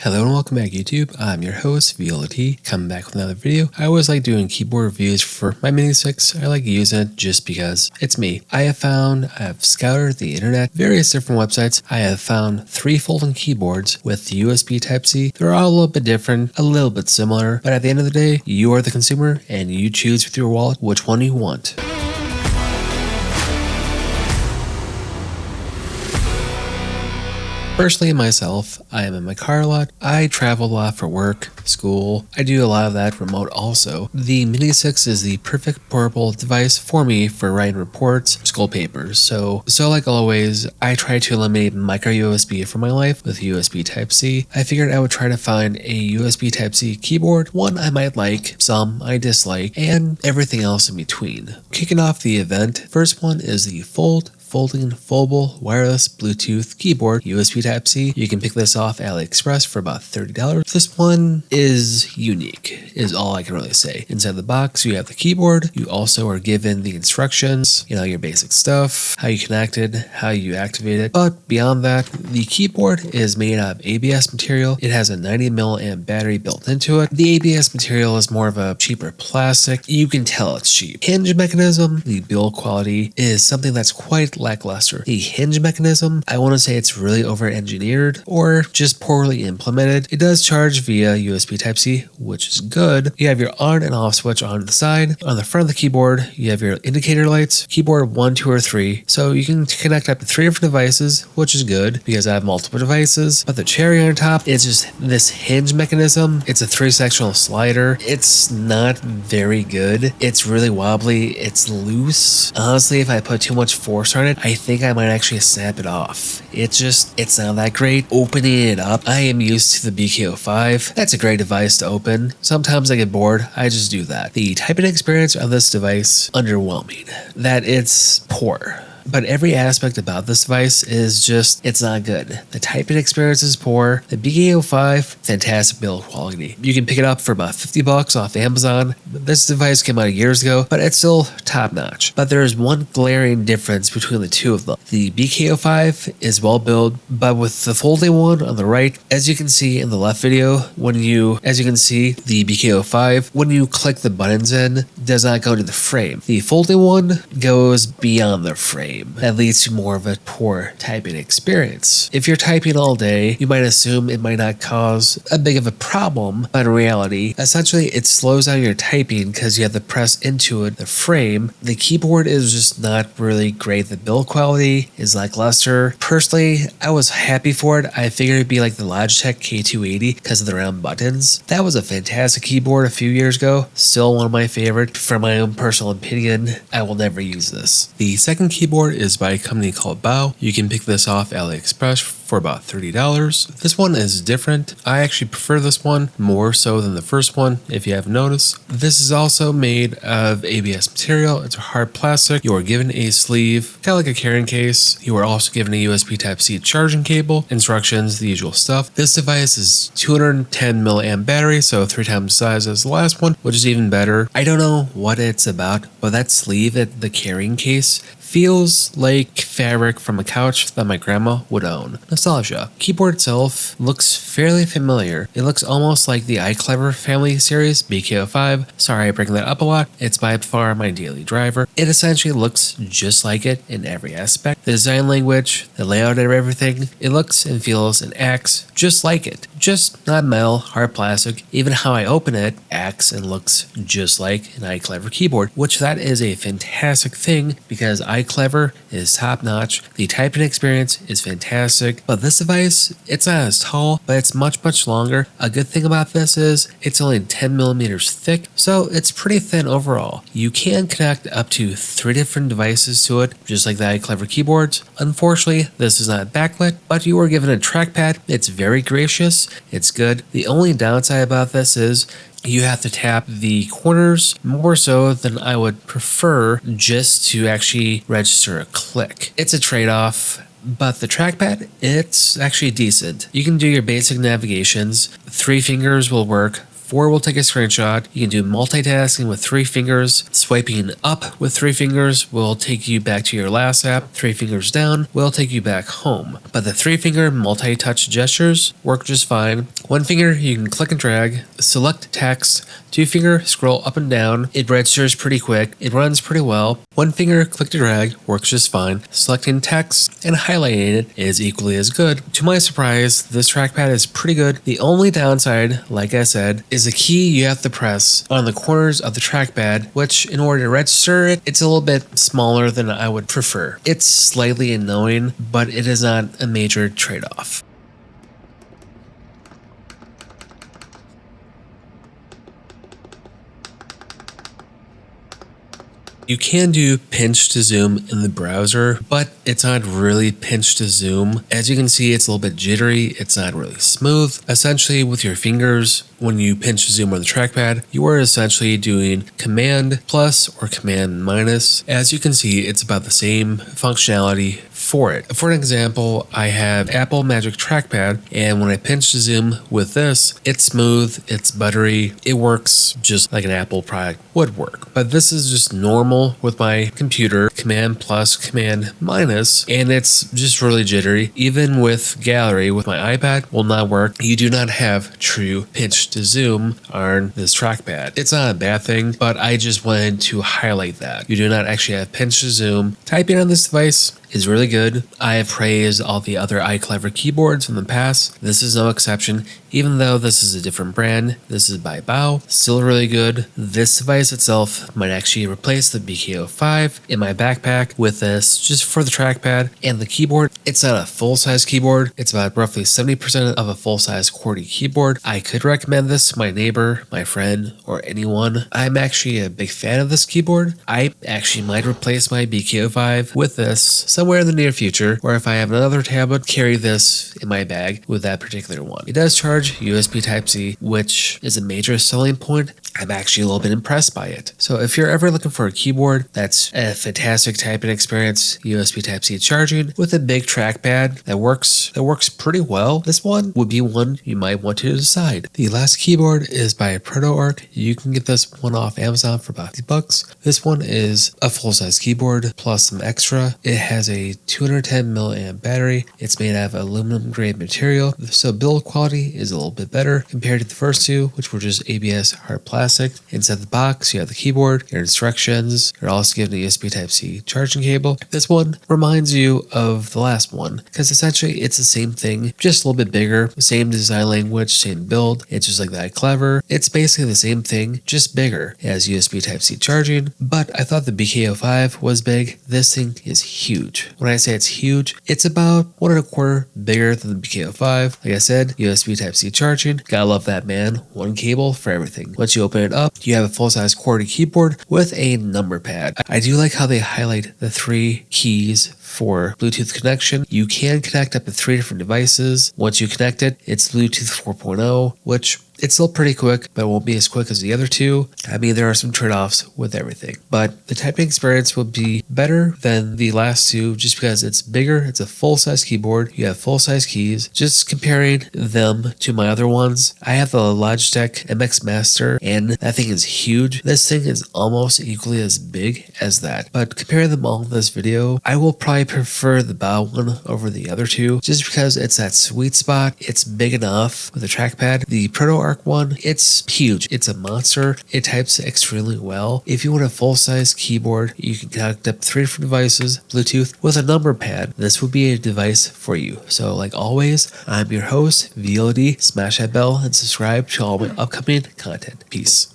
Hello and welcome back YouTube. I'm your host, Viola T, coming back with another video. I always like doing keyboard reviews for my Mini 6. I like using it just because it's me. I have scoured the internet, various different websites. I have found 3 folding keyboards with USB Type-C. They're all a little bit different, a little bit similar, but at the end of the day, you are the consumer and you choose with your wallet which one you want. Personally, myself, I am in my car a lot. I travel a lot for work, school. I do a lot of that remote also. The Mini 6 is the perfect portable device for me for writing reports, school papers. So like always, I try to eliminate micro USB from my life with USB Type-C. I figured I would try to find a USB Type-C keyboard, one I might like, some I dislike, and everything else in between. Kicking off the event, first one is the foldable wireless Bluetooth keyboard USB Type-C. You can pick this off AliExpress for about $30. This one is unique, is all I can really say. Inside the box, you have the keyboard. You also are given the instructions, your basic stuff, how you connect it, how you activate it. But beyond that, the keyboard is made out of ABS material. It has a 90 mAh battery built into it. The ABS material is more of a cheaper plastic. You can tell it's cheap. Hinge mechanism, the build quality is something that's quite lackluster. The hinge mechanism, I want to say it's really over-engineered or just poorly implemented. It does charge via USB Type-C, which is good. You have your on and off switch on the side. On the front of the keyboard, you have your indicator lights, keyboard 1, 2, or 3. So you can connect up to 3 different devices, which is good because I have multiple devices. But the cherry on top is just this hinge mechanism. It's a 3-sectional slider. It's not very good. It's really wobbly. It's loose. Honestly, if I put too much force on it, I think I might actually snap it off. It's not that great. Opening it up, I am used to the BKO5. That's a great device to open. Sometimes I get bored, I just do that. The typing experience on this device, underwhelming. That it's poor. But every aspect about this device is just, it's not good. The typing experience is poor. The BKO5, fantastic build quality. You can pick it up for about $50 off Amazon. This device came out years ago, but it's still top notch. But there is one glaring difference between the two of them. The BKO5 is well built, but with the folding one on the right, as you can see in the left video, as you can see, the BKO5, when you click the buttons in, does not go to the frame. The folding one goes beyond the frame. That leads to more of a poor typing experience. If you're typing all day, you might assume it might not cause a big of a problem, but in reality, essentially it slows down your typing because you have to press into it, the frame. The keyboard is just not really great. The build quality is lackluster. Personally, I was happy for it. I figured it'd be like the Logitech K280 because of the round buttons. That was a fantastic keyboard a few years ago. Still one of my favorite. For my own personal opinion, I will never use this. The second keyboard is by a company called Bow. You can pick this off AliExpress for about $30. This one is different. I actually prefer this one more so than the first one, if you haven't noticed. This is also made of ABS material. It's a hard plastic. You are given a sleeve, kind of like a carrying case. You are also given a USB Type-C charging cable, instructions, the usual stuff. This device is 210 mAh battery, so 3 times the size as the last one, which is even better. I don't know what it's about, but that sleeve, the carrying case, feels like fabric from a couch that my grandma would own. Nostalgia. Keyboard itself looks fairly familiar. It looks almost like the iClever family series, BKO5. Sorry I bring that up a lot. It's by far my daily driver. It essentially looks just like it in every aspect. The design language, the layout of everything, it looks and feels and acts just like it. Just not metal, hard plastic. Even how I open it acts and looks just like an iClever keyboard, which that is a fantastic thing because iClever is top notch. The typing experience is fantastic, but this device, it's not as tall, but it's much longer. A good thing about this is it's only 10 millimeters thick, so it's pretty thin overall. You can connect up to 3 different devices to it, just like the iClever keyboards. Unfortunately, this is not backlit, but you are given a trackpad. It's very gracious. It's good. The only downside about this is you have to tap the corners more so than I would prefer just to actually register a click. It's a trade-off, but the trackpad, it's actually decent. You can do your basic navigations. 3 fingers will work 4 will take a screenshot. You can do multitasking with 3 fingers. Swiping up with 3 fingers will take you back to your last app. 3 fingers down will take you back home. But the 3-finger multi-touch gestures work just fine. 1 finger you can click and drag, select text. 2-finger scroll up and down. It registers pretty quick. It runs pretty well. 1 finger click to drag works just fine. Selecting text and highlighting it is equally as good. To my surprise, this trackpad is pretty good. The only downside, like I said, is the key you have to press on the corners of the trackpad, which in order to register it, it's a little bit smaller than I would prefer. It's slightly annoying, but it is not a major trade-off. You can do pinch to zoom in the browser, but it's not really pinch to zoom. As you can see, it's a little bit jittery. It's not really smooth. Essentially, with your fingers, when you pinch to zoom on the trackpad, you are essentially doing command plus or command minus. As you can see, it's about the same functionality for it. For an example, I have Apple Magic Trackpad, and when I pinch to zoom with this, it's smooth, it's buttery, it works just like an Apple product would work. But this is just normal with my computer, command plus, command minus, and it's just really jittery. Even with gallery with my iPad will not work. You do not have true pinch to zoom on this trackpad. It's not a bad thing, but I just wanted to highlight that. You do not actually have pinch to zoom. Typing on this device is really good. I have praised all the other iClever keyboards in the past. This is no exception. Even though this is a different brand, this is by Bow, still really good. This device itself might actually replace the BKO5 in my backpack with this just for the trackpad and the keyboard. It's not a full-size keyboard. It's about roughly 70% of a full-size QWERTY keyboard. I could recommend this to my neighbor, my friend, or anyone. I'm actually a big fan of this keyboard. I actually might replace my BKO5 with this somewhere in the near future, or if I have another tablet, carry this in my bag with that particular one. It does charge USB Type-C, which is a major selling point. I'm actually a little bit impressed by it. So if you're ever looking for a keyboard that's a fantastic typing experience, USB Type-C charging with a big trackpad that works pretty well, this one would be one you might want to decide. The last keyboard is by Proto Arc. You can get this one off Amazon for about $50. This one is a full-size keyboard plus some extra. It has a 210 milliamp battery. It's made out of aluminum grade material, so build quality is a little bit better compared to the first two, which were just ABS hard plastic. Inside the box, you have the keyboard, your instructions. You're also given a USB Type-C charging cable. This one reminds you of the last one because essentially it's the same thing, just a little bit bigger, same design language, same build. It's just like that clever. It's basically the same thing, just bigger. It has USB Type-C charging, but I thought the BKO5 was big. This thing is huge. When I say it's huge, it's about 1.25 bigger than the BKO5. Like I said, USB Type-C charging. Gotta love that, man. One cable for everything. Once you open it up, you have a full-size QWERTY keyboard with a number pad. I do like how they highlight the 3 keys for Bluetooth connection. You can connect up to 3 different devices. Once you connect it, it's Bluetooth 4.0, which it's still pretty quick, but it won't be as quick as the other two. I mean, there are some trade-offs with everything, but the typing experience will be better than the last two just because it's bigger. It's a full-size keyboard. You have full-size keys. Just comparing them to my other ones, I have the Logitech MX Master, and that thing is huge. This thing is almost equally as big as that, but comparing them all in this video, I will probably prefer the Bow one over the other two just because it's that sweet spot. It's big enough with a trackpad. The Proto Arc one, it's huge. It's a monster. It types extremely well. If you want a full-size keyboard, you can connect up 3 different devices, Bluetooth, with a number pad. This would be a device for you. So like always, I'm your host, VLD. Smash that bell and subscribe to all my upcoming content. Peace.